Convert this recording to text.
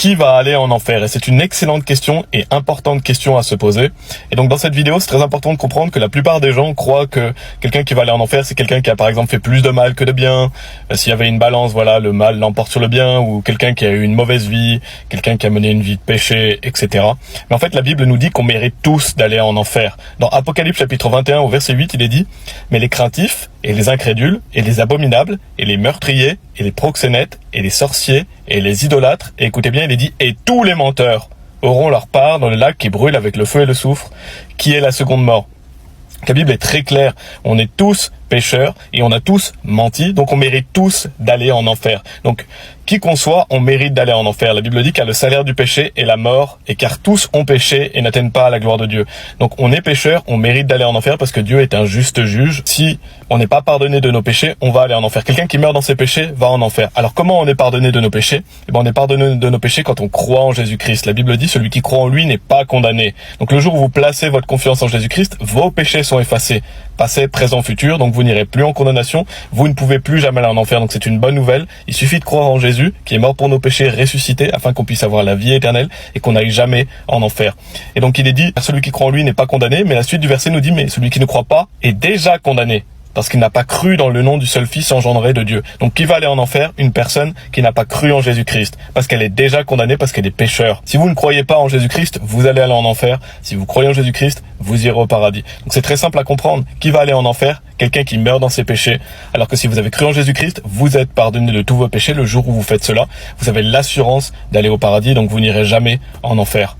qui va aller en enfer? Et c'est une excellente question et importante question à se poser. Et donc dans cette vidéo, c'est très important de comprendre que la plupart des gens croient que quelqu'un qui va aller en enfer, c'est quelqu'un qui a par exemple fait plus de mal que de bien. S'il y avait une balance, voilà, le mal l'emporte sur le bien, ou quelqu'un qui a eu une mauvaise vie, quelqu'un qui a mené une vie de péché, etc. Mais en fait, la Bible nous dit qu'on mérite tous d'aller en enfer. Dans Apocalypse chapitre 21 au verset 8, il est dit: mais les craintifs et les incrédules et les abominables et les meurtriers et les proxénètes et les sorciers et les idolâtres, et écoutez bien, il est dit, et tous les menteurs auront leur part dans le lac qui brûle avec le feu et le soufre, qui est la seconde mort. La Bible est très claire, on est tous pécheurs et on a tous menti, donc on mérite tous d'aller en enfer. Donc qui qu'on soit, on mérite d'aller en enfer. La Bible dit car le salaire du péché est la mort, et car tous ont péché et n'atteignent pas à la gloire de Dieu. Donc on est pécheurs, on mérite d'aller en enfer parce que Dieu est un juste juge. Si on n'est pas pardonné de nos péchés, on va aller en enfer. Quelqu'un qui meurt dans ses péchés va en enfer. Alors comment on est pardonné de nos péchés? Eh ben, on est pardonné de nos péchés quand on croit en Jésus-Christ. La Bible dit celui qui croit en lui n'est pas condamné. Donc le jour où vous placez votre confiance en Jésus-Christ, vos péchés sont effacés. Passé, présent, futur, donc vous n'irez plus en condamnation, vous ne pouvez plus jamais aller en enfer, donc c'est une bonne nouvelle. Il suffit de croire en Jésus, qui est mort pour nos péchés, ressuscité, afin qu'on puisse avoir la vie éternelle et qu'on n'aille jamais en enfer. Et donc il est dit, celui qui croit en lui n'est pas condamné, mais la suite du verset nous dit, mais celui qui ne croit pas est déjà condamné, parce qu'il n'a pas cru dans le nom du seul Fils engendré de Dieu. Donc qui va aller en enfer? Une personne qui n'a pas cru en Jésus-Christ, parce qu'elle est déjà condamnée, parce qu'elle est pécheur. Si vous ne croyez pas en Jésus-Christ, vous allez aller en enfer. Si vous croyez en Jésus-Christ, vous irez au paradis. Donc c'est très simple à comprendre. Qui va aller en enfer? Quelqu'un qui meurt dans ses péchés. Alors que si vous avez cru en Jésus-Christ, vous êtes pardonné de tous vos péchés. Le jour où vous faites cela, vous avez l'assurance d'aller au paradis, donc vous n'irez jamais en enfer.